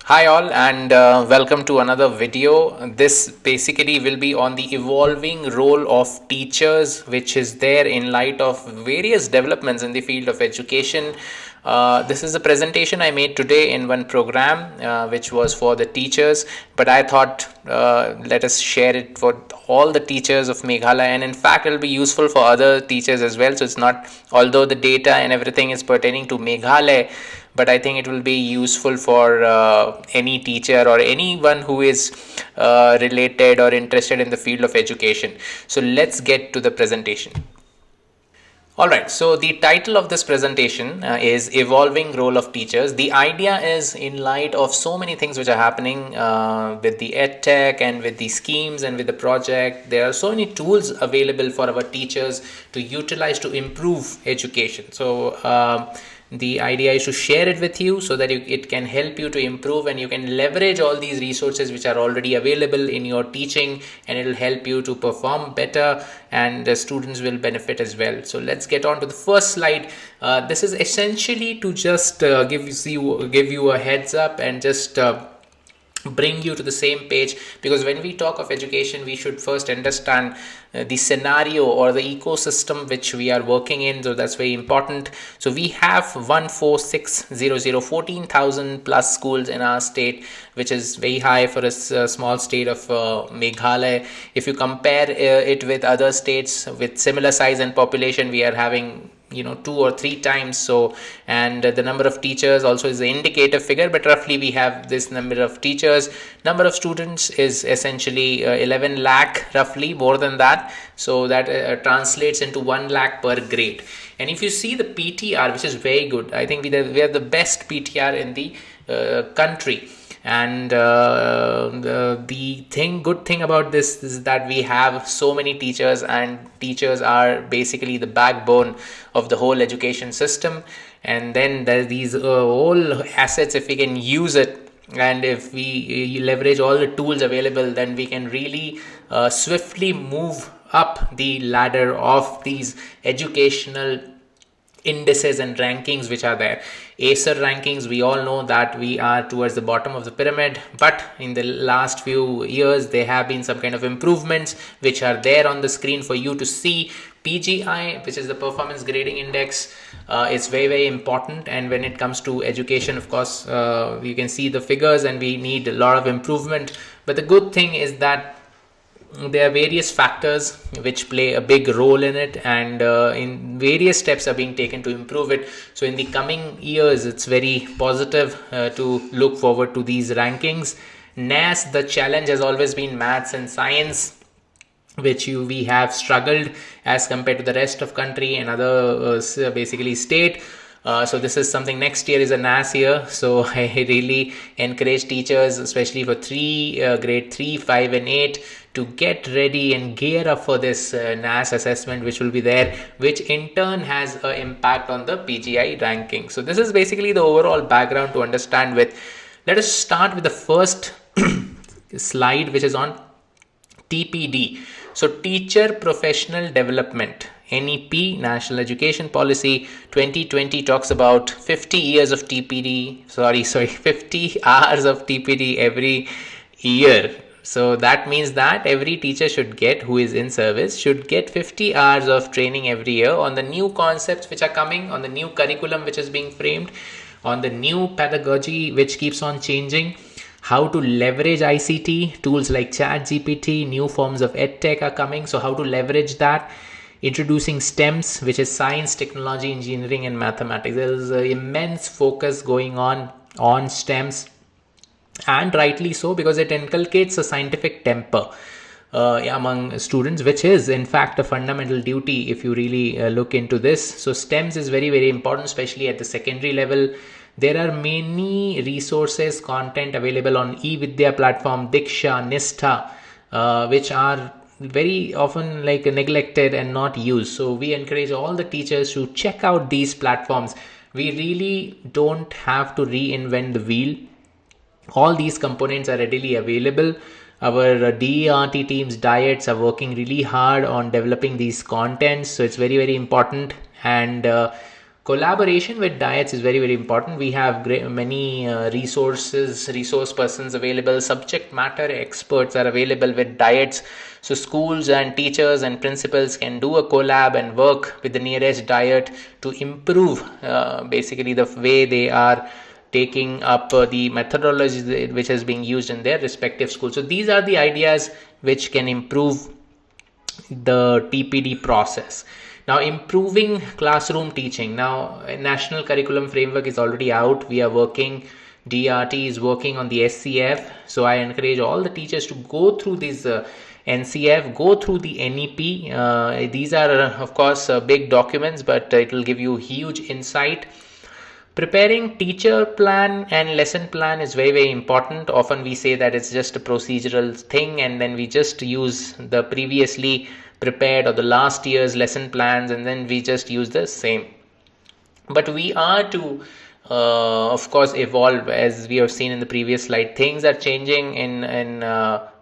Hi all and welcome to another video. This basically will be on the evolving role of teachers, which is there in light of various developments in the field of education. This is a presentation I made today in one program which was for the teachers, but I thought let us share it for all the teachers of Meghalaya, and in fact it will be useful for other teachers as well. So it's not, although the data and everything is pertaining to Meghalaya, but I think it will be useful for any teacher or anyone who is related or interested in the field of education. So let's get to the presentation. Alright, so the title of this presentation is Evolving Role of Teachers. The idea is, in light of so many things which are happening with the EdTech and with the schemes and with the project, there are so many tools available for our teachers to utilize to improve education. So the idea is to share it with you so that it can help you to improve, and you can leverage all these resources which are already available in your teaching, and it will help you to perform better, and the students will benefit as well. So let's get on to the first slide. This is essentially to just give you a heads up and just bring you to the same page, because when we talk of education we should first understand the scenario or the ecosystem which we are working in. So that's very important. So we have 14,000 plus schools in our state, which is very high for a small state of Meghalaya. If you compare it with other states with similar size and population, we are having 2 or 3 times. So, and the number of teachers also is the indicative figure, but roughly we have this number of teachers. Number of students is essentially 11 lakh, roughly more than that. So that translates into 1 lakh per grade. And if you see the PTR, which is very good, I think we are the best PTR in the country. And the good thing about this is that we have so many teachers, and teachers are basically the backbone of the whole education system. And then there are these all assets. If we can use it, and if we leverage all the tools available, then we can really swiftly move up the ladder of these educational indices and rankings which are there. Acer rankings, we all know that we are towards the bottom of the pyramid, but in the last few years there have been some kind of improvements which are there on the screen for you to see. PGI, which is the performance grading index, is very important, and when it comes to education, of course, you can see the figures and we need a lot of improvement. But the good thing is that there are various factors which play a big role in it, and in various steps are being taken to improve it. So in the coming years it's very positive to look forward to these rankings. NAS, the challenge has always been maths and science, which we have struggled as compared to the rest of country and other basically state. So this is something, next year is a NAS year, so I really encourage teachers, especially for grade 3, 5 and 8, to get ready and gear up for this NAS assessment which will be there, which in turn has an impact on the PGI ranking. So this is basically the overall background to understand with. Let us start with the first slide, which is on TPD. So Teacher Professional Development, NEP, National Education Policy 2020, talks about 50 years of TPD, 50 hours of TPD every year. So that means that every teacher who is in service should get 50 hours of training every year on the new concepts which are coming, on the new curriculum which is being framed, on the new pedagogy which keeps on changing, how to leverage ICT, tools like ChatGPT, new forms of EdTech are coming, so how to leverage that. Introducing STEMs, which is science, technology, engineering and mathematics. There is an immense focus going on STEMs, and rightly so, because it inculcates a scientific temper among students, which is in fact a fundamental duty if you really look into this. So STEMs is very important, especially at the secondary level. There are many resources, content available on eVidya platform, Diksha, Nistha, which are very often neglected and not used. So we encourage all the teachers to check out these platforms. We really don't have to reinvent the wheel. All these components are readily available. Our DERT teams, diets, are working really hard on developing these contents, so it's very important. And Collaboration with diets is very, very important. We have many resource persons available. Subject matter experts are available with diets. So schools and teachers and principals can do a collab and work with the nearest diet to improve basically the way they are taking up the methodology which is being used in their respective schools. So these are the ideas which can improve the TPD process. Now, improving classroom teaching. Now, national curriculum framework is already out. We are working, DRT is working on the SCF. So I encourage all the teachers to go through this NCF, go through the NEP. These are, of course, big documents, but it will give you huge insight. Preparing teacher plan and lesson plan is very, very important. Often we say that it's just a procedural thing, and then we just use the previously prepared or the last year's lesson plans, and then we just use the same. But we are to of course evolve, as we have seen in the previous slide. Things are changing in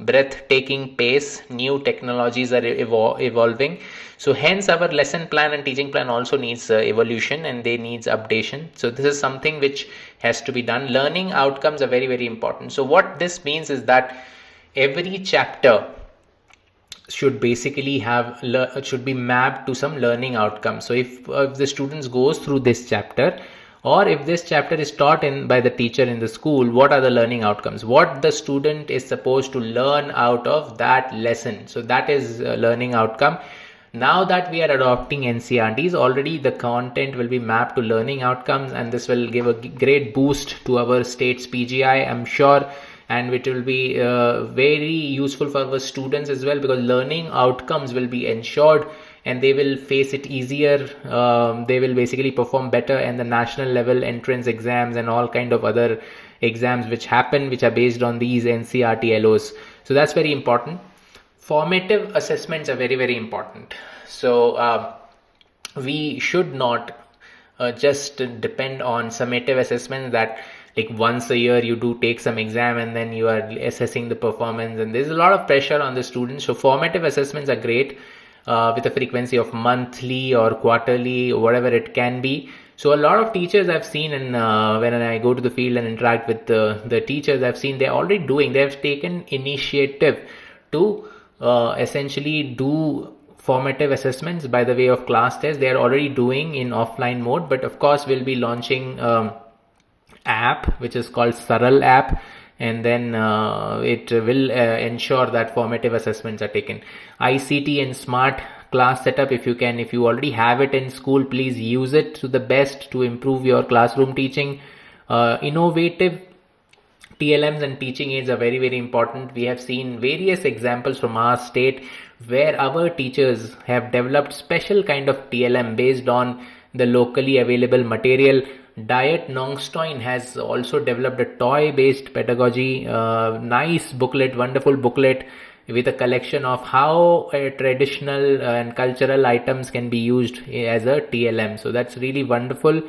breathtaking pace. New technologies are evolving. So hence our lesson plan and teaching plan also needs evolution, and they needs updation. So this is something which has to be done. Learning outcomes are very, very important. So what this means is that every chapter should basically should be mapped to some learning outcomes. So if the students goes through this chapter, or if this chapter is taught by the teacher in the school, what are the learning outcomes? What the student is supposed to learn out of that lesson. So that is a learning outcome. Now that we are adopting NCRTs, already the content will be mapped to learning outcomes, and this will give a great boost to our state's PGI, I'm sure, and it will be very useful for our students as well, because learning outcomes will be ensured and they will face it easier. They will basically perform better in the national level entrance exams and all kind of other exams which are based on these NCRT LOs. So that's very important. Formative assessments are very, very important. So we should not just depend on summative assessments, that like once a year you do take some exam and then you are assessing the performance, and there's a lot of pressure on the students. So formative assessments are great with a frequency of monthly or quarterly or whatever it can be. So a lot of teachers I've seen, and when I go to the field and interact with the teachers, I've seen they have taken initiative to essentially do formative assessments by the way of class tests. They are already doing in offline mode, but of course we'll be launching app which is called Saral app, and then it will ensure that formative assessments are taken. ICT and smart class setup, if you already have it in school, please use it to the best to improve your classroom teaching. Innovative TLMs and teaching aids are very, very important. We have seen various examples from our state where our teachers have developed special kind of TLM based on the locally available material. Diet Nongstoin has also developed a toy-based pedagogy, nice booklet, wonderful booklet with a collection of how traditional and cultural items can be used as a TLM. So that's really wonderful.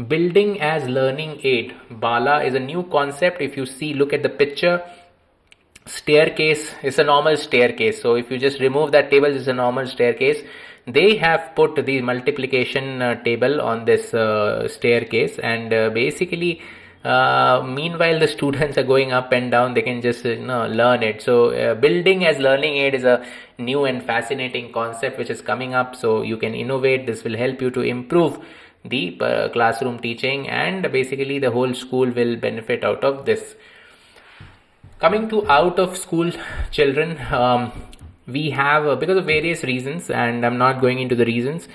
Building as learning aid. Bala is a new concept. If you look at the picture, staircase is a normal staircase. So if you just remove that table, it's a normal staircase. They have put the multiplication table on this staircase, and basically meanwhile the students are going up and down, they can just learn it. So building as learning aid is a new and fascinating concept which is coming up. So you can innovate. This will help you to improve the classroom teaching, and basically the whole school will benefit out of this. Coming to out of school children, we have, because of various reasons, and I'm not going into the reasons,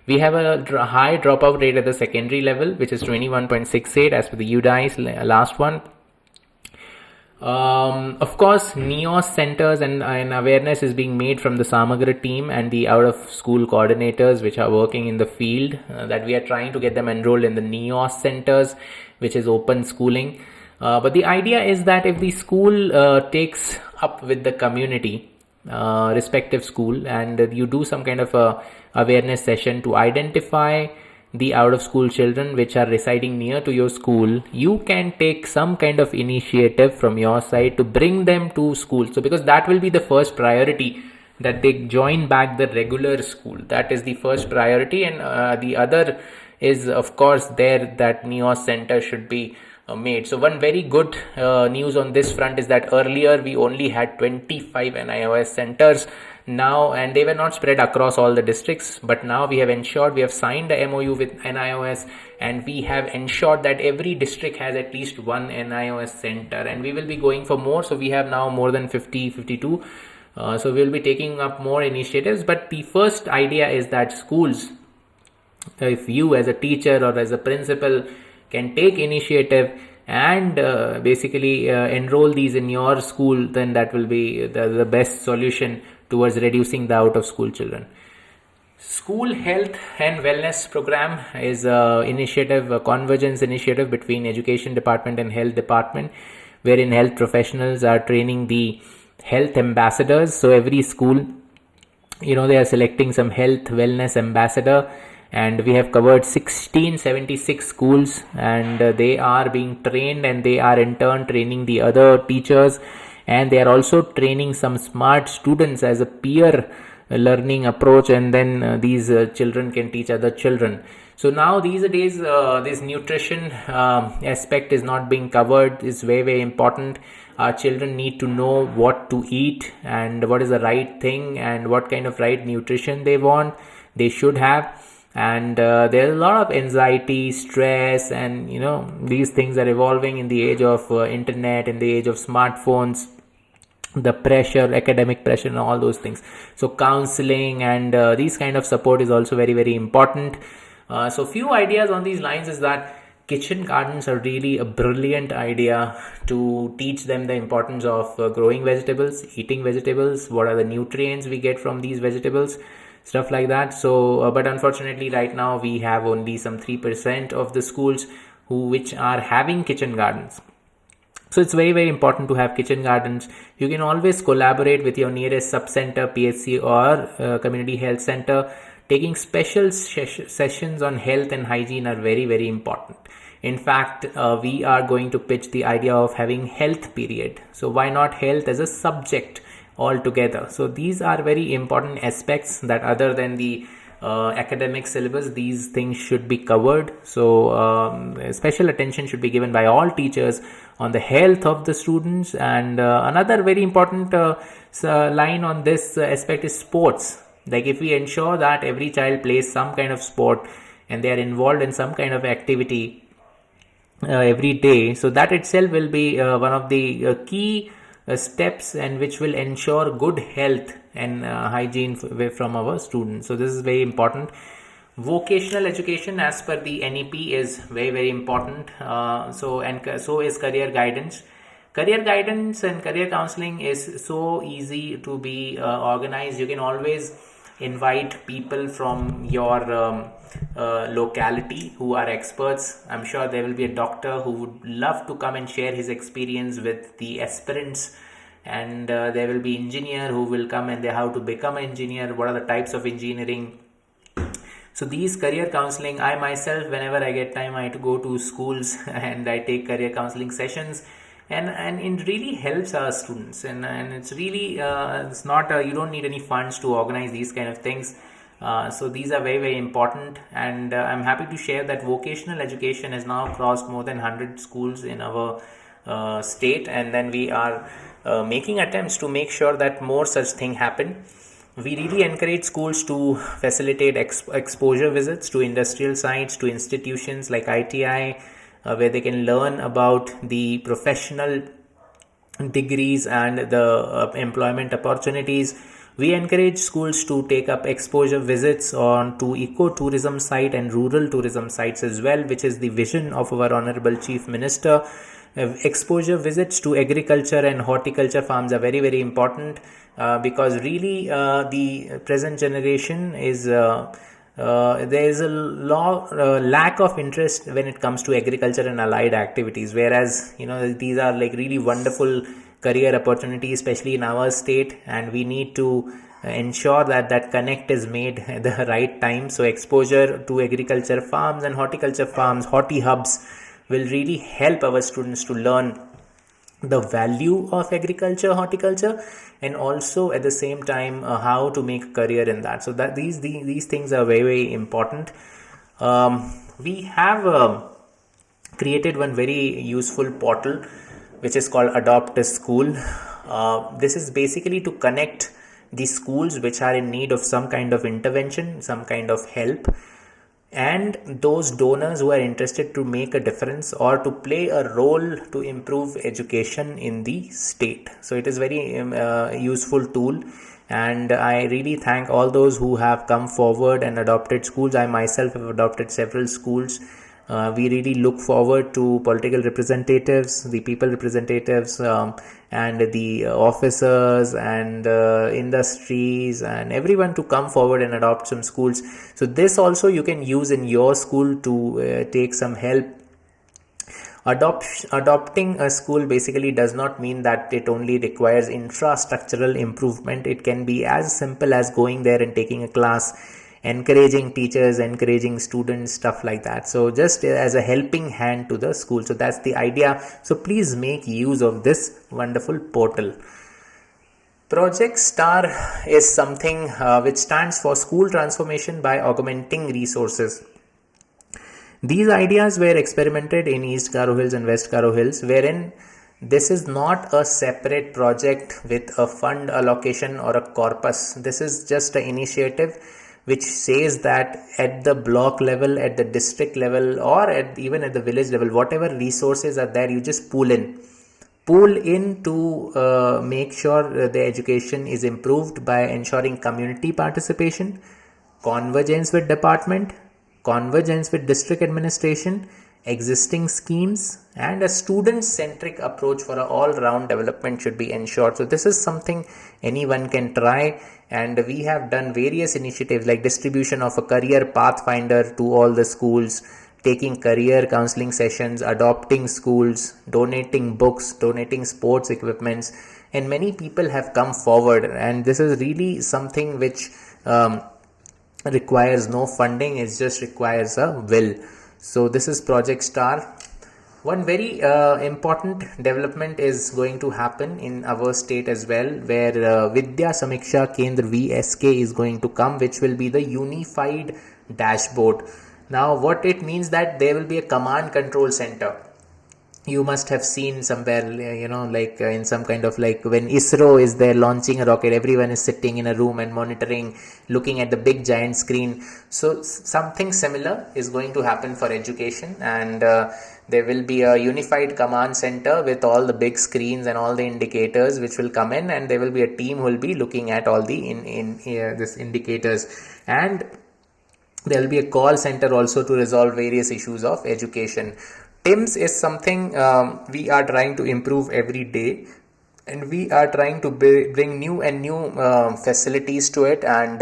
we have a high dropout rate at the secondary level, which is 21.68 as per the UDI's last one. Of course, NEOS centers and awareness is being made from the Samagra team and the out of school coordinators which are working in the field, that we are trying to get them enrolled in the NEOS centers, which is open schooling. But the idea is that if the school takes up with the community, respective school, and you do some kind of a awareness session to identify the out of school children which are residing near to your school, you can take some kind of initiative from your side to bring them to school. So because that will be the first priority, that they join back the regular school. That is the first priority, and the other is of course there that NEOS center should be made. So one very good news on this front is that earlier we only had 25 NIOS centers now, and they were not spread across all the districts, but now we have signed a MOU with NIOS, and we have ensured that every district has at least one NIOS center, and we will be going for more. So we have now more than 52. So we'll be taking up more initiatives, but the first idea is that schools, if you as a teacher or as a principal can take initiative and basically enroll these in your school, then that will be the best solution towards reducing the out of school children. School health and wellness program is a convergence initiative between education department and health department, wherein health professionals are training the health ambassadors. So every school, they are selecting some health wellness ambassador, and we have covered 1676 schools, and they are being trained, and they are in turn training the other teachers, and they are also training some smart students as a peer learning approach, and then these children can teach other children. So now these days this nutrition aspect is not being covered. Is very important. Our children need to know what to eat and what is the right thing and what kind of right nutrition they should have. And there's a lot of anxiety, stress, and these things are evolving in the age of internet, in the age of smartphones, the pressure, academic pressure, and all those things. So counseling and these kind of support is also very, very important. So few ideas on these lines is that kitchen gardens are really a brilliant idea to teach them the importance of growing vegetables, eating vegetables, what are the nutrients we get from these vegetables, stuff like that. So but unfortunately right now we have only some 3% of the schools which are having kitchen gardens. So it's very, very important to have kitchen gardens. You can always collaborate with your nearest sub-center, PHC, or community health center. Taking special sessions on health and hygiene are very, very important. In fact, we are going to pitch the idea of having health period. So why not health as a subject altogether? So these are very important aspects that other than the academic syllabus, these things should be covered. So special attention should be given by all teachers on the health of the students. And another very important line on this aspect is sports. Like if we ensure that every child plays some kind of sport and they are involved in some kind of activity every day, so that itself will be one of the key steps, and which will ensure good health and hygiene from our students. So this is very important. Vocational education as per the NEP is very, very important. So is career guidance. Career guidance and career counseling is so easy to be organized. You can always invite people from your locality who are experts. I'm sure there will be a doctor who would love to come and share his experience with the aspirants, and there will be engineer who will come and how to become an engineer, what are the types of engineering. So these career counseling, I myself, whenever I get time, I go to schools and I take career counseling sessions, and it really helps our students, and it's really it's not you don't need any funds to organize these kind of things. So these are very, very important, and I'm happy to share that vocational education has now crossed more than 100 schools in our state, and then we are making attempts to make sure that more such thing happen. We really encourage schools to facilitate exposure visits to industrial sites, to institutions like ITI, where they can learn about the professional degrees and the employment opportunities. We encourage schools to take up exposure visits on to eco-tourism site and rural tourism sites as well, which is the vision of our Honorable Chief Minister. Exposure visits to agriculture and horticulture farms are very, very important because really the present generation is there is a lack of interest when it comes to agriculture and allied activities, whereas these are like really wonderful career opportunities, especially in our state, and we need to ensure that connect is made at the right time. So exposure to agriculture farms and horticulture farms, horti hubs, will really help our students to learn the value of agriculture, horticulture, and also at the same time how to make a career in that. So that these things are very, very important. we have created one very useful portal which is called Adopt a School. This is basically to connect the schools which are in need of some kind of intervention, some kind of help, and those donors who are interested to make a difference or to play a role to improve education in the state. So it is very useful tool, and I really thank all those who have come forward and adopted schools. I myself have adopted several schools. We really look forward to political representatives, the people representatives, and the officers and industries and everyone to come forward and adopt some schools. So this also you can use in your school to take some help. Adopting a school basically does not mean that it only requires infrastructural improvement. It can be as simple as going there and taking a class, encouraging teachers, encouraging students, stuff like that. So just as a helping hand to the school. So that's the idea. So please make use of this wonderful portal. Project STAR is something which stands for School Transformation by Augmenting Resources. These ideas were experimented in East Garo Hills and West Garo Hills, wherein this is not a separate project with a fund allocation or a corpus. This is just an initiative which says that at the block level, at the district level, or even at the village level, whatever resources are there, you just pull in to make sure the education is improved by ensuring community participation, convergence with department, convergence with district administration, existing schemes, and a student-centric approach for an all-round development should be ensured. So this is something anyone can try, and we have done various initiatives like distribution of a career pathfinder to all the schools, taking career counseling sessions, adopting schools, donating books, donating sports equipments, and many people have come forward, and this is really something which requires no funding. It just requires a will. So this is Project STAR. One very important development is going to happen in our state as well, where Vidya Samiksha Kendra VSK is going to come, which will be the unified dashboard. Now what it means that there will be a command control center. You must have seen somewhere, like in some kind of like when ISRO is there launching a rocket, everyone is sitting in a room and monitoring, looking at the big giant screen. So something similar is going to happen for education, and there will be a unified command center with all the big screens and all the indicators which will come in, and there will be a team who will be looking at all the this indicators, and there will be a call center also to resolve various issues of education. TIMS is something we are trying to improve every day, and we are trying to bring new facilities to it, and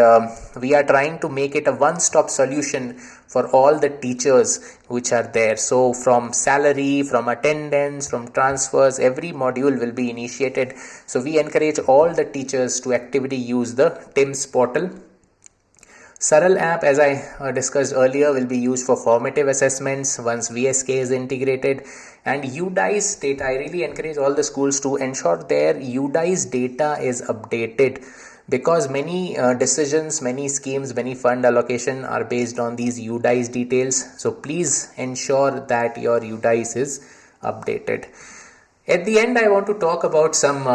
we are trying to make it a one-stop solution for all the teachers which are there. So from salary, from attendance, from transfers, every module will be initiated. So we encourage all the teachers to actively use the TIMS portal. Saral app, as I discussed earlier, will be used for formative assessments once VSK is integrated. And UDICE data, I really encourage all the schools to ensure their UDICE data is updated, because many decisions, many schemes, many fund allocation are based on these UDICE details. So please ensure that your UDICE is updated. At the end, I want to talk about some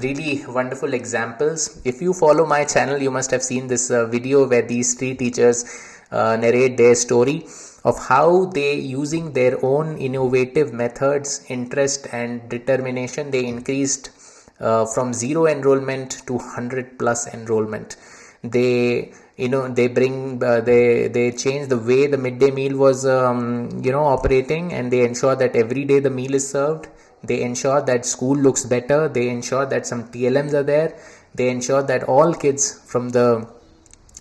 really wonderful examples. If you follow my channel, you must have seen this video where these three teachers narrate their story of how they, using their own innovative methods, interest and determination, they increased from 0 enrollment to 100 plus enrollment. They they change the way the midday meal was operating, and they ensure that every day the meal is served. They ensure that school looks better. They ensure that some TLMs are there. They ensure that all kids from the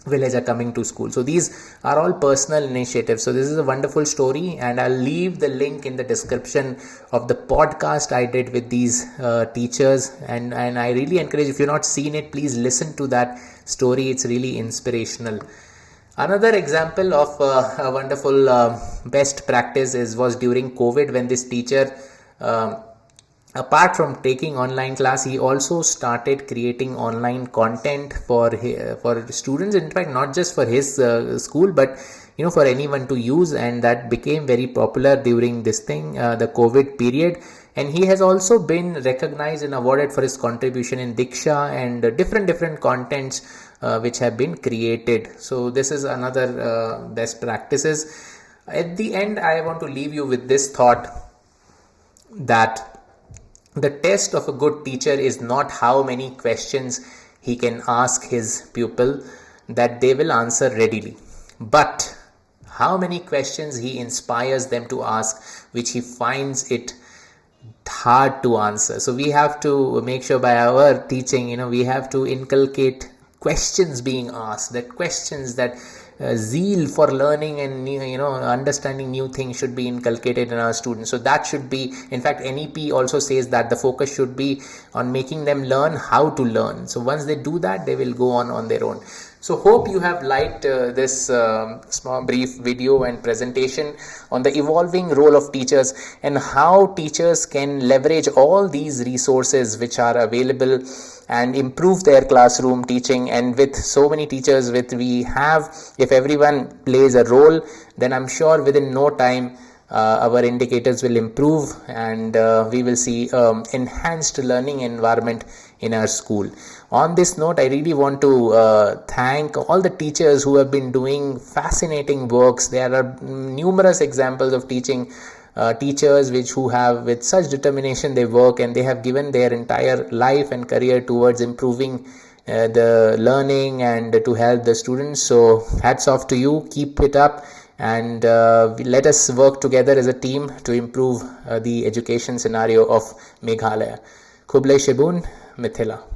village are coming to school. So these are all personal initiatives. So this is a wonderful story, and I'll leave the link in the description of the podcast I did with these teachers. And I really encourage, if you've not seen it, please listen to that story. It's really inspirational. Another example of a wonderful best practice was during COVID, when this teacher apart from taking online class, he also started creating online content for students. In fact, not just for his school, but for anyone to use, and that became very popular during this thing, the COVID period. And he has also been recognized and awarded for his contribution in Diksha and different contents which have been created. So this is another best practices. At the end, I want to leave you with this thought, that the test of a good teacher is not how many questions he can ask his pupil that they will answer readily, but how many questions he inspires them to ask which he finds it hard to answer. So we have to make sure by our teaching, we have to inculcate questions being asked, that questions, that zeal for learning and understanding new things should be inculcated in our students. So that should be, in fact, NEP also says that the focus should be on making them learn how to learn. So once they do that, they will go on their own. So hope you have liked this small brief video and presentation on the evolving role of teachers and how teachers can leverage all these resources which are available and improve their classroom teaching. And with so many teachers we have, if everyone plays a role, then I'm sure within no time our indicators will improve, and we will see enhanced learning environment in our school. On this note, I really want to thank all the teachers who have been doing fascinating works. There are numerous examples of teachers who have with such determination they work, and they have given their entire life and career towards improving the learning and to help the students. So hats off to you, keep it up, and let us work together as a team to improve the education scenario of Meghalaya. Khublai Shibun, Mithila.